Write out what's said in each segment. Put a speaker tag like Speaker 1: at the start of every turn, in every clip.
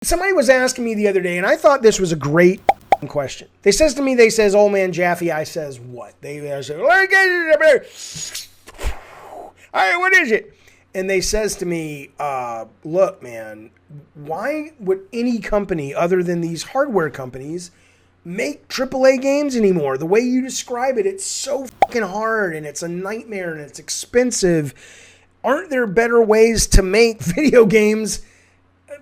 Speaker 1: Somebody was asking me the other day, and I thought this was a great question. They says, old man Jaffe. I says, what? They say, all right, what is it? And they says to me, look, man, why would any company other than these hardware companies make AAA games anymore? The way you describe it, it's so fucking hard, and it's a nightmare, and it's expensive. Aren't there better ways to make video games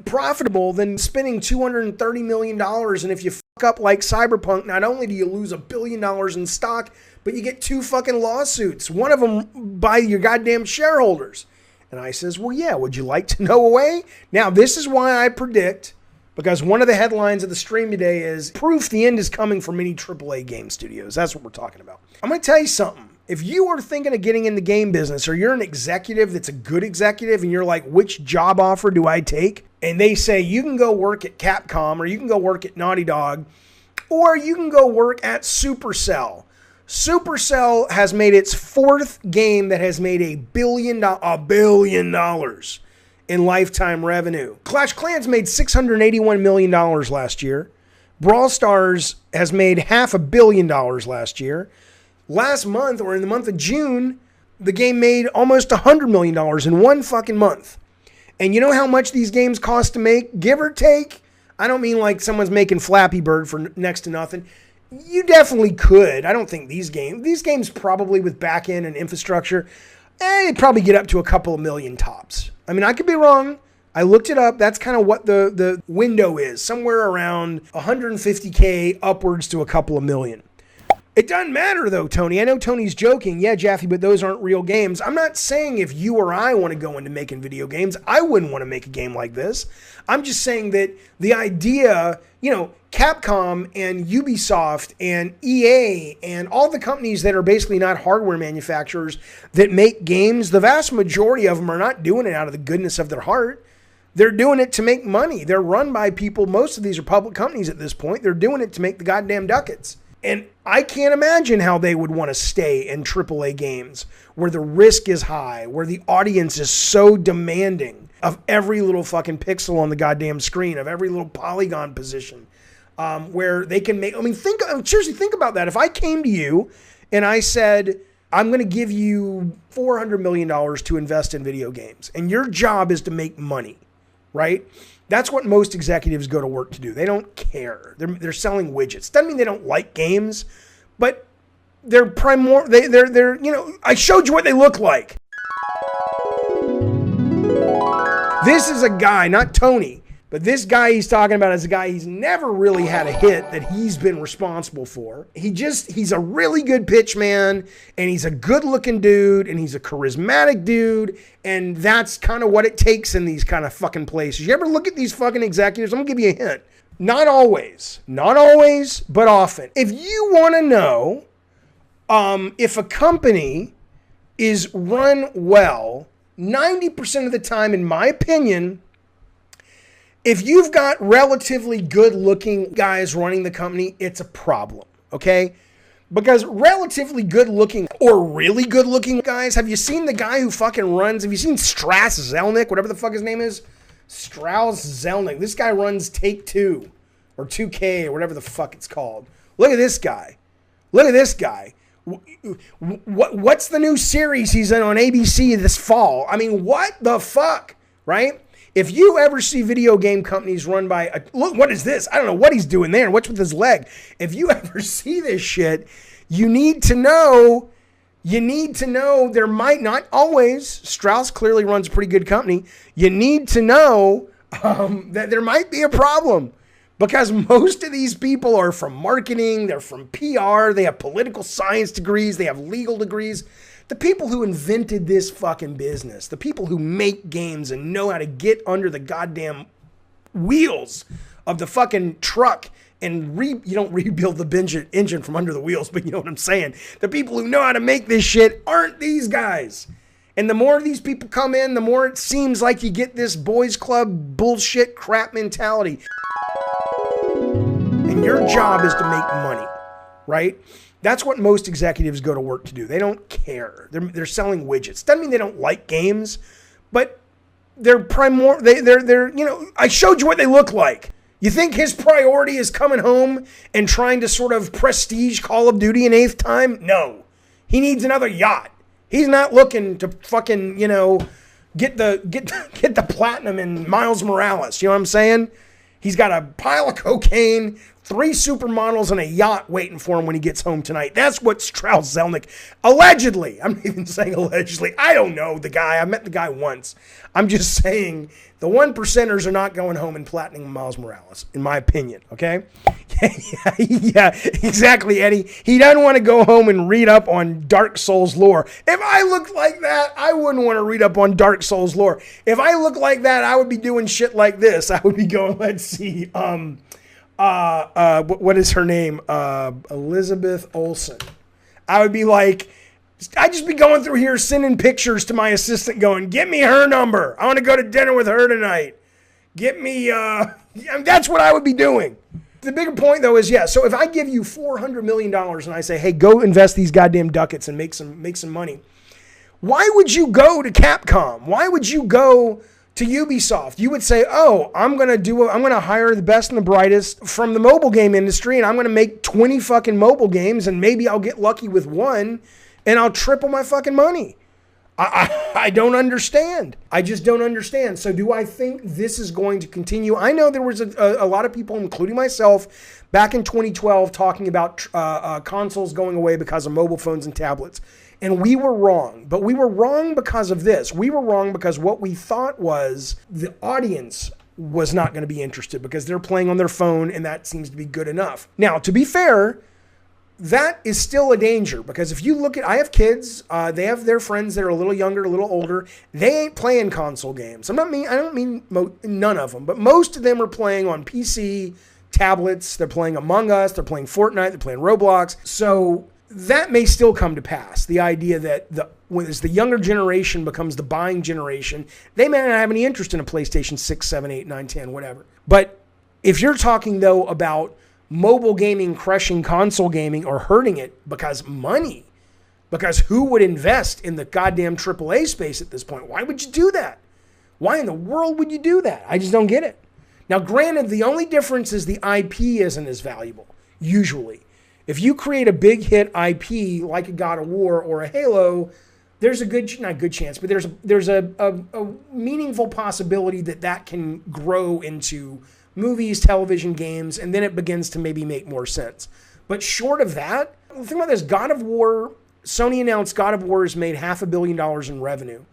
Speaker 1: profitable than spending $230 million? And if you fuck up like Cyberpunk, not only do you lose $1 billion in stock, but you get 2 fucking lawsuits, one of them by your goddamn shareholders. And I says, well, yeah, would you like to know a way? Now, this is why I predict, because one of the headlines of the stream today is proof the end is coming for many AAA game studios. That's what we're talking about. I'm going to tell you something. If you are thinking of getting in the game business, or you're an executive that's a good executive, and you're like, which job offer do I take? And they say, you can go work at Capcom, or you can go work at Naughty Dog, or you can go work at Supercell. Supercell has made its 4th game that has made $1 billion in lifetime revenue. Clash Clans made $681 million last year. Brawl Stars has made $500 million last year. Last month, or in the month of June, the game made almost $100 million in one fucking month. And you know how much these games cost to make, give or take? I don't mean like someone's making Flappy Bird for next to nothing. You definitely could. I don't think these games probably with back end and infrastructure, it'd probably get up to a couple of million tops. I mean, I could be wrong. I looked it up. That's kind of what the window is. Somewhere around 150K upwards to a couple of million. It doesn't matter though, Tony. I know Tony's joking. Yeah, Jaffe, but those aren't real games. I'm not saying if you or I want to go into making video games, I wouldn't want to make a game like this. I'm just saying that the idea, Capcom and Ubisoft and EA and all the companies that are basically not hardware manufacturers that make games, the vast majority of them are not doing it out of the goodness of their heart. They're doing it to make money. They're run by people. Most of these are public companies at this point. They're doing it to make the goddamn ducats. And I can't imagine how they would want to stay in AAA games where the risk is high, where the audience is so demanding of every little fucking pixel on the goddamn screen, of every little polygon position, where they can make, seriously, think about that. If I came to you and I said, I'm going to give you $400 million to invest in video games, and your job is to make money, right? That's what most executives go to work to do. They don't care. They're selling widgets. Doesn't mean they don't like games, but they're I showed you what they look like. This is a guy, not Tony, but this guy he's talking about is a guy he's never really had a hit that he's been responsible for. He's a really good pitch man, and he's a good looking dude, and he's a charismatic dude, and that's kind of what it takes in these kind of fucking places. You ever look at these fucking executives? I'm gonna give you a hint. Not always, but often. If you want to know if a company is run well, 90% of the time, in my opinion, if you've got relatively good-looking guys running the company, it's a problem, okay? Because relatively good-looking or really good-looking guys, have you seen the guy who fucking runs, have you seen Strauss Zelnick, whatever the fuck his name is? Strauss Zelnick. This guy runs Take-Two or 2K or whatever the fuck it's called. Look at this guy. Look at this guy. What's the new series he's in on ABC this fall? I mean, what the fuck, right? If you ever see video game companies run by, look, what is this? I don't know what he's doing there. What's with his leg? If you ever see this shit, you need to know there might not always, Strauss clearly runs a pretty good company. You need to know that there might be a problem because most of these people are from marketing. They're from PR. They have political science degrees. They have legal degrees. The people who invented this fucking business, the people who make games and know how to get under the goddamn wheels of the fucking truck and you don't rebuild the engine from under the wheels, but you know what I'm saying. The people who know how to make this shit aren't these guys. And the more these people come in, the more it seems like you get this boys club bullshit crap mentality. And your job is to make money, right? That's what most executives go to work to do. They don't care. They're selling widgets. Doesn't mean they don't like games, but I showed you what they look like. You think his priority is coming home and trying to sort of prestige Call of Duty in eighth time? No. He needs another yacht. He's not looking to fucking, get the platinum in Miles Morales. You know what I'm saying? He's got a pile of cocaine, 3 supermodels, and a yacht waiting for him when he gets home tonight. That's what Strauss Zelnick, allegedly, I'm not even saying allegedly, I don't know the guy. I met the guy once. I'm just saying the 1%ers are not going home and platinum Miles Morales, in my opinion, okay? Yeah, exactly, Eddie. He doesn't want to go home and read up on Dark Souls lore. If I looked like that, I wouldn't want to read up on Dark Souls lore. If I looked like that, I would be doing shit like this. I would be going, let's see, what is her name? Elizabeth Olsen. I would be like, I'd just be going through here sending pictures to my assistant going, get me her number. I want to go to dinner with her tonight. Get me, that's what I would be doing. The bigger point though is, so if I give you $400 million and I say, hey, go invest these goddamn ducats and make some money. Why would you go to Capcom? Why would you go to Ubisoft? You would say, oh, I'm going to hire the best and the brightest from the mobile game industry, and I'm going to make 20 fucking mobile games, and maybe I'll get lucky with one, and I'll triple my fucking money. I don't understand. I just don't understand. So do I think this is going to continue? I know there was a lot of people, including myself, back in 2012 talking about consoles going away because of mobile phones and tablets. And we were wrong. But we were wrong because of this. We were wrong because what we thought was the audience was not going to be interested because they're playing on their phone and that seems to be good enough. Now, to be fair, that is still a danger because if you look at, I have kids, they have their friends that are a little younger, a little older. They ain't playing console games. I don't mean none of them, but most of them are playing on PC, tablets. They're playing Among Us. They're playing Fortnite. They're playing Roblox. So that may still come to pass. The idea that as the younger generation becomes the buying generation, they may not have any interest in a PlayStation 6, 7, 8, 9, 10, whatever. But if you're talking, though, about mobile gaming crushing console gaming or hurting it because money, because who would invest in the goddamn AAA space at this point? Why would you do that? Why in the world would you do that? I just don't get it. Now, granted, the only difference is the IP isn't as valuable, usually. If you create a big hit IP like a God of War or a Halo, there's not good chance, but there's a meaningful possibility that can grow into movies, television, games, and then it begins to maybe make more sense. But short of that, think about this, God of War, Sony announced God of War has made $500 million in revenue.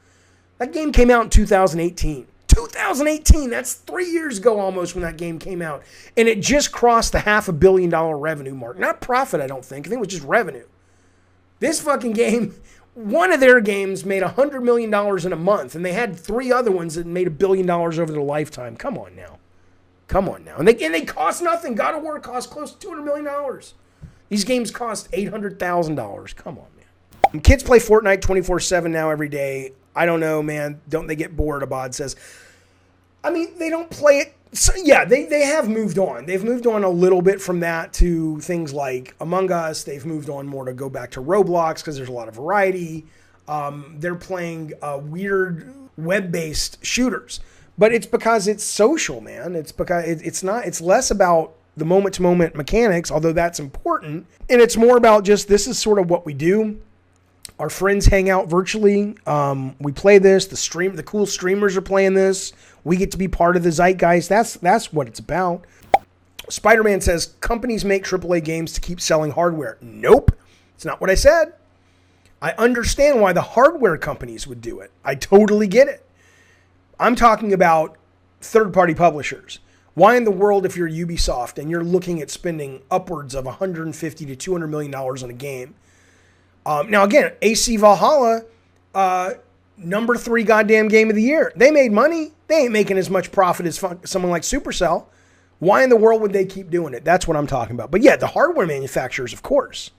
Speaker 1: That game came out in 2018. 2018, that's 3 years ago almost when that game came out. And it just crossed the $500 million revenue mark. Not profit, I don't think. I think it was just revenue. This fucking game, one of their games made $100 million in a month, and they had 3 other ones that made $1 billion over their lifetime. Come on now. And they cost nothing. God of War cost close to $200 million. These games cost $800,000. Come on, man. Kids play Fortnite 24/7 now every day. I don't know, man. Don't they get bored, Abad says. I mean, they don't play it. So, yeah, they have moved on. They've moved on a little bit from that to things like Among Us. They've moved on more to go back to Roblox because there's a lot of variety. They're playing weird web-based shooters. But it's because it's social, man. It's because it's less about the moment-to-moment mechanics, although that's important. And it's more about just this is sort of what we do. Our friends hang out virtually. We play this. The cool streamers are playing this. We get to be part of the zeitgeist. That's what it's about. Spider-Man says, companies make AAA games to keep selling hardware. Nope. It's not what I said. I understand why the hardware companies would do it. I totally get it. I'm talking about third-party publishers. Why in the world, if you're Ubisoft and you're looking at spending upwards of $150 to $200 million on a game? Now, again, AC Valhalla, number 3 goddamn game of the year. They made money. They ain't making as much profit as someone like Supercell. Why in the world would they keep doing it? That's what I'm talking about. But yeah, the hardware manufacturers, of course.